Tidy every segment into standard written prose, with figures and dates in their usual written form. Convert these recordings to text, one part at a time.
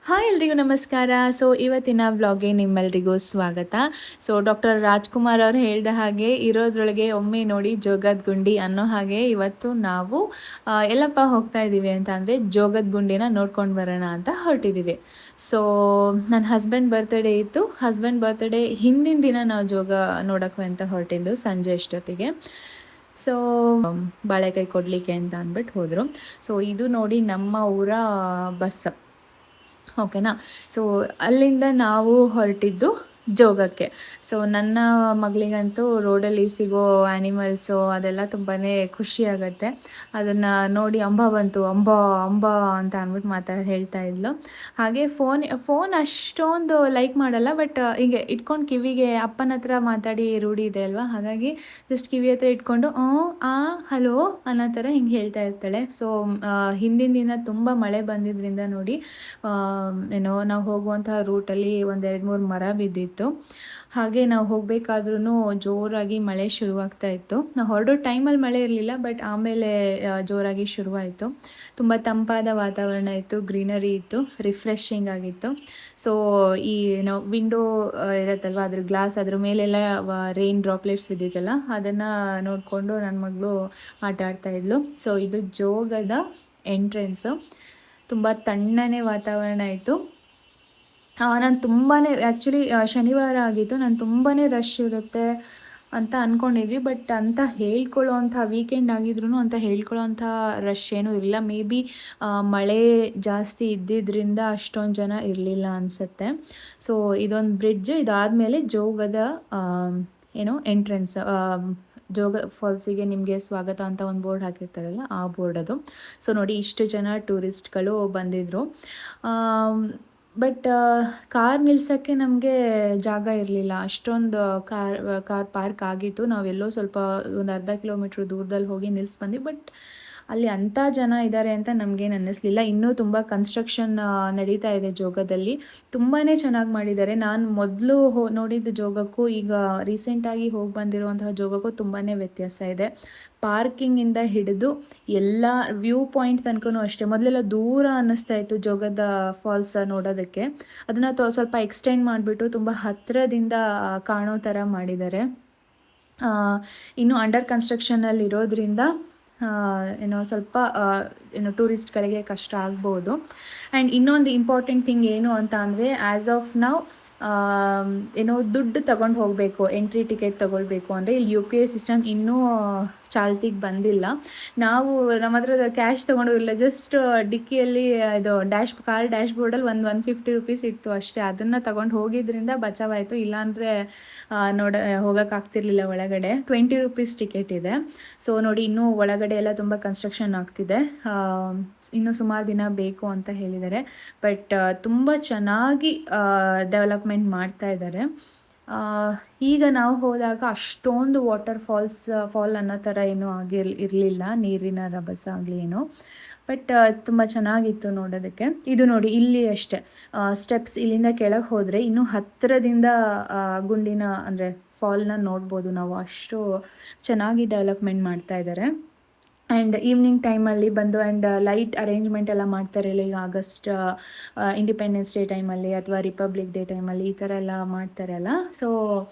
Hi ಎಲ್ರಿಗೂ ನಮಸ್ಕಾರ. So ಇವತ್ತಿನ ವ್ಲಾಗ್ಗೆ ನಿಮ್ಮೆಲ್ರಿಗೂ ಸ್ವಾಗತ. ಸೊ ಡಾಕ್ಟರ್ ರಾಜ್ಕುಮಾರ್ ಅವರು ಹೇಳಿದ ಹಾಗೆ ಇರೋದ್ರೊಳಗೆ ಒಮ್ಮೆ ನೋಡಿ ಜೋಗದ ಗುಂಡಿ ಅನ್ನೋ ಹಾಗೆ ಇವತ್ತು ನಾವು ಎಲ್ಲಪ್ಪ ಹೋಗ್ತಾ ಇದ್ದೀವಿ ಅಂತ ಅಂದರೆ ಜೋಗದ ಗುಂಡಿನ ನೋಡ್ಕೊಂಡು ಬರೋಣ ಅಂತ ಹೊರಟಿದ್ದೀವಿ. ಸೊ ನನ್ನ ಹಸ್ಬೆಂಡ್ ಬರ್ತ್ಡೇ ಇತ್ತು. ಹಸ್ಬೆಂಡ್ ಬರ್ತ್ಡೇ ಹಿಂದಿನ ದಿನ ನಾವು ಜೋಗ ನೋಡೋಕ್ಕೆ ಅಂತ ಹೊರಟಿದ್ದು ಸಂಜೆ ಅಷ್ಟೊತ್ತಿಗೆ. ಸೊ ಬಾಳೆಕಾಯಿ ಕೊಡಲಿಕ್ಕೆ ಅಂತ ಅಂದ್ಬಿಟ್ಟು ಹೋದರು. ಸೊ ಇದು ನೋಡಿ ನಮ್ಮ ಊರ ಬಸ್, ಓಕೆನಾ. ಸೊ ಅಲ್ಲಿಂದ ನಾವು ಹೊರಟಿದ್ದು ಜೋಗಕ್ಕೆ. ಸೊ ನನ್ನ ಮಗಳಿಗಂತೂ ರೋಡಲ್ಲಿ ಸಿಗೋ ಆ್ಯನಿಮಲ್ಸು ಅದೆಲ್ಲ ತುಂಬಾ ಖುಷಿಯಾಗತ್ತೆ. ಅದನ್ನು ನೋಡಿ ಅಂಬಾ ಬಂತು, ಅಂಬಾ ಅಂಬಾ ಅಂತ ಅಂದ್ಬಿಟ್ಟು ಹೇಳ್ತಾ ಇದ್ಲು. ಹಾಗೆ ಫೋನ್ ಅಷ್ಟೊಂದು ಲೈಕ್ ಮಾಡಲ್ಲ, ಬಟ್ ಹೀಗೆ ಇಟ್ಕೊಂಡು ಕಿವಿಗೆ ಅಪ್ಪನ ಹತ್ರ ಮಾತಾಡಿ ರೂಢಿ ಇದೆ ಅಲ್ವಾ, ಹಾಗಾಗಿ ಜಸ್ಟ್ ಕಿವಿ ಹತ್ರ ಇಟ್ಕೊಂಡು ಹಲೋ ಅನ್ನೋ ಥರ ಹಿಂಗೆ ಹೇಳ್ತಾ ಇರ್ತಾಳೆ. ಸೊ ಹಿಂದಿನ ದಿನ ತುಂಬ ಮಳೆ ಬಂದಿದ್ದರಿಂದ ನೋಡಿ ನಾವು ಹೋಗುವಂತಹ ರೂಟಲ್ಲಿ 1-2-3 ಮರ ಬಿದ್ದಿತ್ತು. ಹಾಗೆ ನಾವು ಹೋಗಬೇಕಾದ್ರೂ ಜೋರಾಗಿ ಮಳೆ ಶುರುವಾಗ್ತಾ ಇತ್ತು. ನಾವು ಹೊರಡೋ ಟೈಮಲ್ಲಿ ಮಳೆ ಇರಲಿಲ್ಲ, ಬಟ್ ಆಮೇಲೆ ಜೋರಾಗಿ ಶುರುವಾಯಿತು. ತುಂಬ ತಂಪಾದ ವಾತಾವರಣ ಇತ್ತು, ಗ್ರೀನರಿ ಇತ್ತು, ರಿಫ್ರೆಶಿಂಗ್ ಆಗಿತ್ತು. ಸೊ ಈ ನಾವು ವಿಂಡೋ ಇರುತ್ತಲ್ವ, ಅದ್ರ ಗ್ಲಾಸ್ ಅದ್ರ ಮೇಲೆಲ್ಲ ರೈನ್ ಡ್ರಾಪ್ಲೆಟ್ಸ್ ಬಿದ್ದಿತ್ತಲ್ಲ, ಅದನ್ನು ನೋಡಿಕೊಂಡು ನನ್ನ ಮಗಳು ಆಟ ಆಡ್ತಾಯಿದ್ಲು. ಸೊ ಇದು ಜೋಗದ ಎಂಟ್ರೆನ್ಸು. ತುಂಬ ತಣ್ಣನೆ ವಾತಾವರಣ ಇತ್ತು. ನಾನು ತುಂಬಾ ಆ್ಯಕ್ಚುಲಿ ಶನಿವಾರ ಆಗಿತ್ತು. ನಾನು ತುಂಬಾ ರಶ್ ಇರುತ್ತೆ ಅಂತ ಅಂದ್ಕೊಂಡಿದ್ವಿ, ಬಟ್ ಅಂತ ಹೇಳ್ಕೊಳ್ಳೋವಂಥ ವೀಕೆಂಡ್ ಆಗಿದ್ರೂ ಅಂತ ಹೇಳ್ಕೊಳ್ಳೋವಂಥ ರಶ್ ಏನೂ ಇರಲಿಲ್ಲ. ಮೇ ಬಿ ಮಳೆ ಜಾಸ್ತಿ ಇದ್ದಿದ್ದರಿಂದ ಅಷ್ಟೊಂದು ಜನ ಇರಲಿಲ್ಲ ಅನಿಸುತ್ತೆ. ಸೊ ಇದೊಂದು ಬ್ರಿಡ್ಜ್, ಇದಾದಮೇಲೆ ಜೋಗದ ಎಂಟ್ರೆನ್ಸ್, ಜೋಗ ಫಾಲ್ಸಿಗೆ ನಿಮಗೆ ಸ್ವಾಗತ ಅಂತ ಒಂದು ಬೋರ್ಡ್ ಹಾಕಿರ್ತಾರಲ್ಲ, ಆ ಬೋರ್ಡ್ ಅದು. ಸೊ ನೋಡಿ ಇಷ್ಟು ಜನ ಟೂರಿಸ್ಟ್ಗಳು ಬಂದಿದ್ದರು. ಬಟ್ ಕಾರ್ ನಿಲ್ಸೋಕ್ಕೆ ನಮಗೆ ಜಾಗ ಇರಲಿಲ್ಲ. ಅಷ್ಟೊಂದು ಕಾರ್ ಪಾರ್ಕ್ ಆಗಿತ್ತು. ನಾವೆಲ್ಲೋ ಸ್ವಲ್ಪ ಒಂದು ಅರ್ಧ ಕಿಲೋಮೀಟ್ರ್ ದೂರದಲ್ಲಿ ಹೋಗಿ ನಿಲ್ಸಿ ಬಂದ್ವಿ. ಬಟ್ ಅಲ್ಲಿ ಅಂಥ ಜನ ಇದ್ದಾರೆ ಅಂತ ನಮಗೇನು ಅನ್ನಿಸ್ಲಿಲ್ಲ. ಇನ್ನೂ ತುಂಬ ಕನ್ಸ್ಟ್ರಕ್ಷನ್ ನಡೀತಾ ಇದೆ ಜೋಗದಲ್ಲಿ. ತುಂಬಾ ಚೆನ್ನಾಗಿ ಮಾಡಿದ್ದಾರೆ. ನಾನು ಮೊದಲು ನೋಡಿದ್ದ ಜೋಗಕ್ಕೂ ಈಗ ರೀಸೆಂಟಾಗಿ ಹೋಗಿ ಬಂದಿರುವಂತಹ ಜೋಗಕ್ಕೂ ತುಂಬಾ ವ್ಯತ್ಯಾಸ ಇದೆ. ಪಾರ್ಕಿಂಗಿಂದ ಹಿಡಿದು ಎಲ್ಲ ವ್ಯೂ ಪಾಯಿಂಟ್ ತನಕನೂ ಅಷ್ಟೇ. ಮೊದಲೆಲ್ಲ ದೂರ ಅನ್ನಿಸ್ತಾ ಇತ್ತು ಜೋಗದ ಫಾಲ್ಸ್ ನೋಡೋದಕ್ಕೆ. ಅದನ್ನು ಸ್ವಲ್ಪ ಎಕ್ಸ್ಟೆಂಡ್ ಮಾಡಿಬಿಟ್ಟು ತುಂಬ ಹತ್ತಿರದಿಂದ ಕಾಣೋ ಥರ ಮಾಡಿದ್ದಾರೆ. ಇನ್ನು ಅಂಡರ್ ಕನ್ಸ್ಟ್ರಕ್ಷನಲ್ಲಿ ಇರೋದ್ರಿಂದ ಸ್ವಲ್ಪ ಟೂರಿಸ್ಟ್ಗಳಿಗೆ ಕಷ್ಟ ಆಗ್ಬೋದು. ಆ್ಯಂಡ್ ಇನ್ನೊಂದು ಇಂಪಾರ್ಟೆಂಟ್ ಥಿಂಗ್ ಏನು ಅಂತ ಅಂದರೆ, ಆ್ಯಸ್ ಆಫ್ ನೌ ದುಡ್ಡು ತಗೊಂಡು ಹೋಗಬೇಕು, ಎಂಟ್ರಿ ಟಿಕೆಟ್ ತೊಗೊಳ್ಬೇಕು ಅಂದರೆ ಇಲ್ಲಿ UPI ಸಿಸ್ಟಮ್ ಇನ್ನೂ ಚಾಲ್ತಿಗೆ ಬಂದಿಲ್ಲ. ನಾವು ನಮ್ಮ ಹತ್ರ ಕ್ಯಾಶ್ ತೊಗೊಂಡೋಗಿಲ್ಲ, ಜಸ್ಟ್ ಡಿಕ್ಕಿಯಲ್ಲಿ ಇದು ಕಾರ್ ಡ್ಯಾಶ್ ಬೋರ್ಡಲ್ಲಿ 150 ರೂಪೀಸ್ ಇತ್ತು ಅಷ್ಟೇ. ಅದನ್ನು ತಗೊಂಡು ಹೋಗಿದ್ದರಿಂದ ಬಚಾವಾಯಿತು. ಇಲ್ಲಾಂದರೆ ಹೋಗೋಕ್ಕಾಗ್ತಿರ್ಲಿಲ್ಲ ಒಳಗಡೆ. 20 ರೂಪೀಸ್ ಟಿಕೆಟ್ ಇದೆ. ಸೊ ನೋಡಿ, ಇನ್ನೂ ಒಳಗಡೆ ಎಲ್ಲ ತುಂಬ ಕನ್ಸ್ಟ್ರಕ್ಷನ್ ಆಗ್ತಿದೆ. ಇನ್ನೂ ಸುಮಾರು ದಿನ ಬೇಕು ಅಂತ ಹೇಳಿದ್ದಾರೆ. ಬಟ್ ತುಂಬ ಚೆನ್ನಾಗಿ ಡೆವಲಪ್ಮೆಂಟ್ ಮಾಡ್ತಾ ಇದ್ದಾರೆ. ಈಗ ನಾವು ಹೋದಾಗ ಅಷ್ಟೊಂದು ಫಾಲ್ ಅನ್ನೋ ಥರ ಏನೂ ಇರಲಿಲ್ಲ, ನೀರಿನ ರಭಸ ಆಗಲಿ ಏನೋ. ಬಟ್ ತುಂಬ ಚೆನ್ನಾಗಿತ್ತು ನೋಡೋದಕ್ಕೆ. ಇದು ನೋಡಿ, ಇಲ್ಲಿ ಅಷ್ಟೇ ಸ್ಟೆಪ್ಸ್, ಇಲ್ಲಿಂದ ಕೆಳಗೆ ಹೋದರೆ ಇನ್ನೂ ಹತ್ತಿರದಿಂದ ಗುಂಡಿನ ಅಂದರೆ ಫಾಲ್ನ ನೋಡ್ಬೋದು ನಾವು. ಅಷ್ಟು ಚೆನ್ನಾಗಿ ಡೆವಲಪ್ಮೆಂಟ್ ಮಾಡ್ತಾ ಇದ್ದಾರೆ. ಆ್ಯಂಡ್ ಈವ್ನಿಂಗ್ ಟೈಮಲ್ಲಿ ಬಂದು ಆ್ಯಂಡ್ ಲೈಟ್ ಅರೇಂಜ್ಮೆಂಟ್ ಎಲ್ಲ ಮಾಡ್ತಾರೆ. ಈಗ ಆಗಸ್ಟ್ ಇಂಡಿಪೆಂಡೆನ್ಸ್ ಡೇ ಟೈಮಲ್ಲಿ ಅಥವಾ ರಿಪಬ್ಲಿಕ್ ಡೇ ಟೈಮಲ್ಲಿ ಈ ಥರ ಎಲ್ಲ ಮಾಡ್ತಾರಲ್ಲ. ಸೊ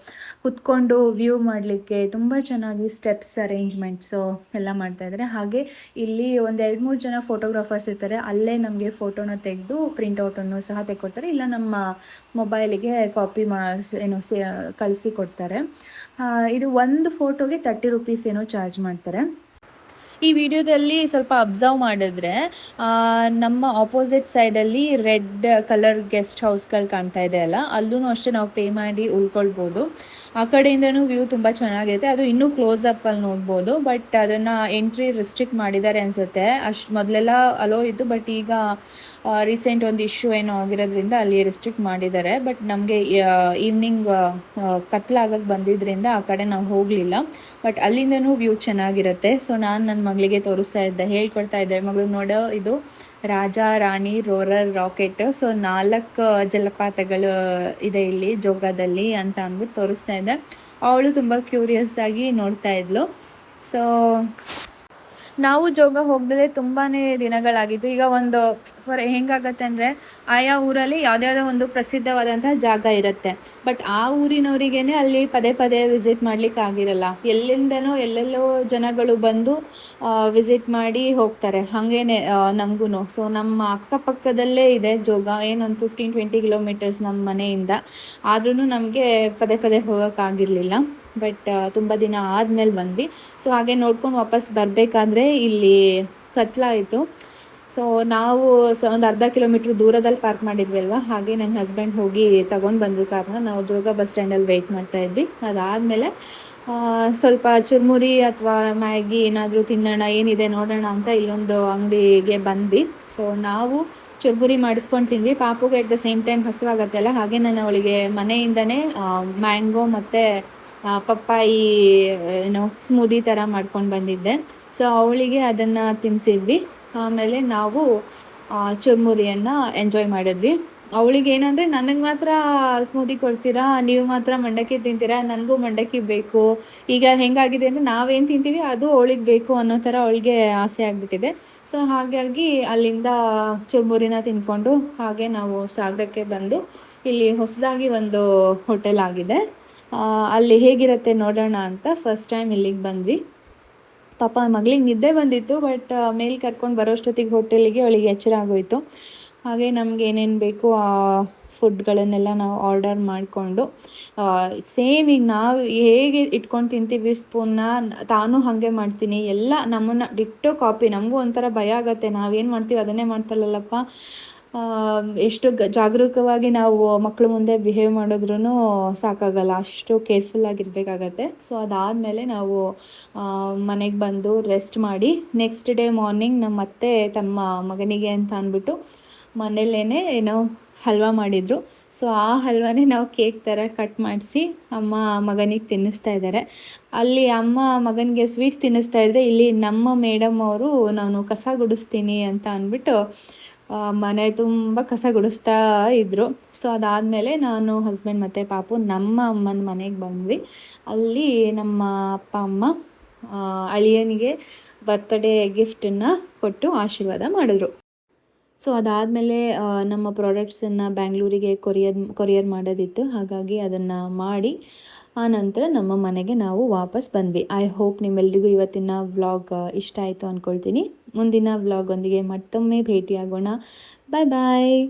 ಕುತ್ಕೊಂಡು ವ್ಯೂ ಮಾಡಲಿಕ್ಕೆ ತುಂಬ ಚೆನ್ನಾಗಿ ಸ್ಟೆಪ್ಸ್ ಅರೇಂಜ್ಮೆಂಟ್ಸು ಎಲ್ಲ ಮಾಡ್ತಾಯಿದ್ದಾರೆ. ಹಾಗೆ ಇಲ್ಲಿ 1-2-3 ಜನ ಫೋಟೋಗ್ರಾಫರ್ಸ್ ಇರ್ತಾರೆ. ಅಲ್ಲೇ ನಮಗೆ ಫೋಟೋನ ತೆಗೆದು ಪ್ರಿಂಟೌಟನ್ನು ಸಹ ತೆಕ್ಕೊಡ್ತಾರೆ, ಇಲ್ಲ ನಮ್ಮ ಮೊಬೈಲಿಗೆ ಕಾಪಿ ಕಳಿಸಿ ಕೊಡ್ತಾರೆ. ಇದು ಒಂದು ಫೋಟೋಗೆ 30 ರೂಪೀಸ್ ಏನೋ ಚಾರ್ಜ್ ಮಾಡ್ತಾರೆ. ಈ ವಿಡಿಯೋದಲ್ಲಿ ಸ್ವಲ್ಪ ಅಬ್ಸರ್ವ್ ಮಾಡಿದ್ರೆ ನಮ್ಮ ಆಪೋಸಿಟ್ ಸೈಡಲ್ಲಿ ರೆಡ್ ಕಲರ್ ಗೆಸ್ಟ್ ಹೌಸ್ಗಳು ಕಾಣ್ತಾ ಇದೆ ಅಲ್ಲ, ಅಲ್ಲೂ ಅಷ್ಟೇ ನಾವು ಪೇ ಮಾಡಿ ಉಳ್ಕೊಳ್ಬೋದು. ಆ ಕಡೆಯಿಂದನೂ ವ್ಯೂ ತುಂಬ ಚೆನ್ನಾಗಿದೆ. ಅದು ಇನ್ನೂ ಕ್ಲೋಸಪ್ಪಲ್ಲಿ ನೋಡ್ಬೋದು, ಬಟ್ ಅದನ್ನು ಎಂಟ್ರಿ ರಿಸ್ಟ್ರಿಕ್ಟ್ ಮಾಡಿದ್ದಾರೆ ಅನಿಸುತ್ತೆ. ಮೊದಲೆಲ್ಲ ಅಲೋ ಇತ್ತು, ಬಟ್ ಈಗ ರೀಸೆಂಟ್ ಒಂದು ಇಶ್ಯೂ ಏನೋ ಆಗಿರೋದ್ರಿಂದ ಅಲ್ಲಿ ರಿಸ್ಟ್ರಿಕ್ಟ್ ಮಾಡಿದ್ದಾರೆ. ಬಟ್ ನಮಗೆ ಈವ್ನಿಂಗ್ ಕತ್ಲಾಗಕ್ಕೆ ಬಂದಿದ್ದರಿಂದ ಆ ಕಡೆ ನಾವು ಹೋಗಲಿಲ್ಲ. ಬಟ್ ಅಲ್ಲಿಂದನೂ ವ್ಯೂ ಚೆನ್ನಾಗಿರುತ್ತೆ. ಸೊ ನಾನು ನನ್ನ ಮಗಳಿಗೆ ತೋರಿಸ್ತಾ ಇದ್ದೆ, ಹೇಳ್ಕೊಡ್ತಾ ಇದ್ದೆ, ಮಗಳು ನೋಡೋ ಇದು Raja Rani Roarer rocket. So 4 ಜಲಪಾತಗಳು ಇದೆ ಇಲ್ಲಿ ಜೋಗದಲ್ಲಿ ಅಂತ ಅಂದ್ಬಿಟ್ಟು ತೋರಿಸ್ತಾ ಇದ್ದೆ. ಅವಳು ತುಂಬ ಕ್ಯೂರಿಯಸ್ ಆಗಿ ನೋಡ್ತಾ ಇದ್ಲು. ಸೊ ನಾವು ಜೋಗ ಹೋಗದೆ ತುಂಬಾ ದಿನಗಳಾಗಿತ್ತು. ಈಗ ಒಂದು ಹೆಂಗಾಗತ್ತೆ ಅಂದರೆ ಆಯಾ ಊರಲ್ಲಿ ಯಾವುದ್ಯಾವುದೋ ಒಂದು ಪ್ರಸಿದ್ಧವಾದಂತಹ ಜಾಗ ಇರುತ್ತೆ. ಬಟ್ ಆ ಊರಿನವರಿಗೇ ಅಲ್ಲಿ ಪದೇ ಪದೇ ವಿಸಿಟ್ ಮಾಡ್ಲಿಕ್ಕೆ ಆಗಿರಲ್ಲ. ಎಲ್ಲಿಂದನೋ ಎಲ್ಲೆಲ್ಲೋ ಜನಗಳು ಬಂದು ವಿಸಿಟ್ ಮಾಡಿ ಹೋಗ್ತಾರೆ. ಹಾಗೇನೆ ನಮಗೂ. ಸೊ ನಮ್ಮ ಅಕ್ಕಪಕ್ಕದಲ್ಲೇ ಇದೆ ಜೋಗ. ಏನೊಂದು 15-20 ಕಿಲೋಮೀಟರ್ಸ್ ನಮ್ಮ ಮನೆಯಿಂದ. ಆದ್ರೂ ನಮಗೆ ಪದೇ ಪದೇ ಹೋಗೋಕ್ಕಾಗಿರಲಿಲ್ಲ. ಬಟ್ ತುಂಬ ದಿನ ಆದಮೇಲೆ ಬಂದ್ವಿ. ಸೊ ಹಾಗೆ ನೋಡ್ಕೊಂಡು ವಾಪಸ್ ಬರಬೇಕಾದ್ರೆ ಇಲ್ಲಿ ಕತ್ಲಾಯಿತು. ಸೊ ನಾವು ಒಂದು ಅರ್ಧ ಕಿಲೋಮೀಟ್ರ್ ದೂರದಲ್ಲಿ ಪಾರ್ಕ್ ಮಾಡಿದ್ವಿ ಅಲ್ವಾ, ಹಾಗೆ ನನ್ನ ಹಸ್ಬೆಂಡ್ ಹೋಗಿ ತಗೊಂಡು ಬಂದರು ಕಾರ್ನ. ನಾವು ಜೋಗ ಬಸ್ ಸ್ಟ್ಯಾಂಡಲ್ಲಿ ವೆಯ್ಟ್ ಮಾಡ್ತಾಯಿದ್ವಿ. ಅದಾದಮೇಲೆ ಸ್ವಲ್ಪ ಚುರುಮುರಿ ಅಥವಾ ಮ್ಯಾಗಿ ಏನಾದರೂ ತಿನ್ನೋಣ, ಏನಿದೆ ನೋಡೋಣ ಅಂತ ಇಲ್ಲೊಂದು ಅಂಗಡಿಗೆ ಬಂದ್ವಿ. ಸೊ ನಾವು ಚುರುಮುರಿ ಮಾಡಿಸ್ಕೊಂಡು ತಿಂದ್ವಿ. ಪಾಪುಗೆ ಎಟ್ ದ ಸೇಮ್ ಟೈಮ್ ಹಸಿವಾಗತ್ತೆ ಅಲ್ಲ, ಹಾಗೆ ನಾನು ಅವಳಿಗೆ ಮನೆಯಿಂದನೇ ಮ್ಯಾಂಗೋ ಮತ್ತು ಪಪ್ಪಾಯಿ ಸ್ಮೂದಿ ಥರ ಮಾಡ್ಕೊಂಡು ಬಂದಿದ್ದೆ. ಸೊ ಅವಳಿಗೆ ಅದನ್ನು ತಿನ್ನಿಸಿದ್ವಿ. ಆಮೇಲೆ ನಾವು ಚುರುಮುರಿಯನ್ನು ಎಂಜಾಯ್ ಮಾಡಿದ್ವಿ. ಅವಳಿಗೆ ಏನಂದರೆ, ನನಗೆ ಮಾತ್ರ ಸ್ಮೂದಿ ಕೊಡ್ತೀರಾ, ನೀವು ಮಾತ್ರ ಮಂಡಕ್ಕಿ ತಿಂತೀರಾ, ನನಗೂ ಮಂಡಕ್ಕಿ ಬೇಕು. ಈಗ ಹೆಂಗಾಗಿದೆ ಅಂದರೆ ನಾವೇನು ತಿಂತೀವಿ ಅದು ಅವಳಿಗೆ ಬೇಕು ಅನ್ನೋ ಥರ ಅವಳಿಗೆ ಆಸೆ ಆಗಿಬಿಟ್ಟಿದೆ. ಸೊ ಹಾಗಾಗಿ ಅಲ್ಲಿಂದ ಚುರುಮುರಿನ ತಿಂದ್ಕೊಂಡು ಹಾಗೆ ನಾವು ಸಾಗರಕ್ಕೆ ಬಂದು ಇಲ್ಲಿ ಹೊಸದಾಗಿ ಒಂದು ಹೋಟೆಲ್ ಆಗಿದೆ, ಅಲ್ಲಿ ಹೇಗಿರುತ್ತೆ ನೋಡೋಣ ಅಂತ ಫಸ್ಟ್ ಟೈಮ್ ಇಲ್ಲಿಗೆ ಬಂದ್ವಿ. ಪಾಪ ಮಗಳಿಗೆ ನಿದ್ದೆ ಬಂದಿತ್ತು. ಬಟ್ ಮೇಲೆ ಕರ್ಕೊಂಡು ಬರೋಷ್ಟೊತ್ತಿಗೆ ಹೋಟೆಲಿಗೆ ಅವಳಿಗೆ ಎಚ್ಚರ ಆಗೋಯಿತು. ಹಾಗೆ ನಮ್ಗೆ ಏನೇನು ಬೇಕು ಆ ಫುಡ್ಗಳನ್ನೆಲ್ಲ ನಾವು ಆರ್ಡರ್ ಮಾಡಿಕೊಂಡು ಸೇಮ್ ಈಗ ನಾವು ಹೇಗೆ ಇಟ್ಕೊಂಡು ತಿಂತೀವಿ ಸ್ಪೂನ್ನ, ತಾನು ಹಾಗೆ ಮಾಡ್ತೀನಿ. ಎಲ್ಲ ನಮ್ಮನ್ನು ಡಿಟ್ಟೋ ಕಾಪಿ. ನಮಗೂ ಒಂಥರ ಭಯ ಆಗುತ್ತೆ, ನಾವೇನು ಮಾಡ್ತೀವಿ ಅದನ್ನೇ ಮಾಡ್ತಾಳಲ್ಲಪ್ಪ. ಎಷ್ಟು ಜಾಗರೂಕವಾಗಿ ನಾವು ಮಕ್ಕಳು ಮುಂದೆ ಬಿಹೇವ್ ಮಾಡಿದ್ರೂ ಸಾಕಾಗಲ್ಲ, ಅಷ್ಟು ಕೇರ್ಫುಲ್ಲಾಗಿರಬೇಕಾಗತ್ತೆ. ಸೊ ಅದಾದಮೇಲೆ ನಾವು ಮನೆಗೆ ಬಂದು ರೆಸ್ಟ್ ಮಾಡಿ ನೆಕ್ಸ್ಟ್ ಡೇ ಮಾರ್ನಿಂಗ್ ನಮ್ಮ ಅತ್ತೆ ತಮ್ಮ ಮಗನಿಗೆ ಅಂತ ಅಂದ್ಬಿಟ್ಟು ಮನೇಲೇ ಏನೋ ಹಲ್ವಾ ಮಾಡಿದರು. ಸೊ ಆ ಹಲ್ವಾನೇ ನಾವು ಕೇಕ್ ಥರ ಕಟ್ ಮಾಡಿಸಿ ಅಮ್ಮ ಮಗನಿಗೆ ತಿನ್ನಿಸ್ತಾ ಇದ್ದಾರೆ. ಅಲ್ಲಿ ಅಮ್ಮ ಮಗನಿಗೆ ಸ್ವೀಟ್ ತಿನ್ನಿಸ್ತಾ ಇದ್ದರೆ, ಇಲ್ಲಿ ನಮ್ಮ ಮೇಡಮ್ ಅವರು ನಾನು ಕಸ ಗುಡಿಸ್ತೀನಿ ಅಂತ ಅಂದ್ಬಿಟ್ಟು ಮನೆ ತುಂಬ ಕಸ ಗುಡಿಸ್ತಾ ಇದ್ದರು. ಸೊ ಅದಾದಮೇಲೆ ನಾನು ಹಸ್ಬೆಂಡ್ ಮತ್ತು ಪಾಪು ನಮ್ಮ ಅಮ್ಮನ ಮನೆಗೆ ಬಂದ್ವಿ. ಅಲ್ಲಿ ನಮ್ಮ ಅಪ್ಪ ಅಮ್ಮ ಅಳಿಯನಿಗೆ ಬರ್ತ್ಡೇ ಗಿಫ್ಟನ್ನು ಕೊಟ್ಟು ಆಶೀರ್ವಾದ ಮಾಡಿದ್ರು. ಸೊ ಅದಾದಮೇಲೆ ನಮ್ಮ ಪ್ರಾಡಕ್ಟ್ಸನ್ನು ಬ್ಯಾಂಗ್ಳೂರಿಗೆ ಕೊರಿಯರ್ ಮಾಡೋದಿತ್ತು. ಹಾಗಾಗಿ ಅದನ್ನು ಮಾಡಿ ಆನಂತರ ನಮ್ಮ ಮನೆಗೆ ನಾವು ವಾಪಸ್ ಬಂದ್ವಿ. ಐ ಹೋಪ್ ನಿಮ್ಮೆಲ್ರಿಗೂ ಇವತ್ತಿನ ವ್ಲಾಗ್ ಇಷ್ಟ ಆಯಿತು ಅಂದ್ಕೊಳ್ತೀನಿ. ಮುಂದಿನ ವ್ಲಾಗೊಂದಿಗೆ ಮತ್ತೊಮ್ಮೆ ಭೇಟಿಯಾಗೋಣ. ಬಾಯ್ ಬಾಯ್.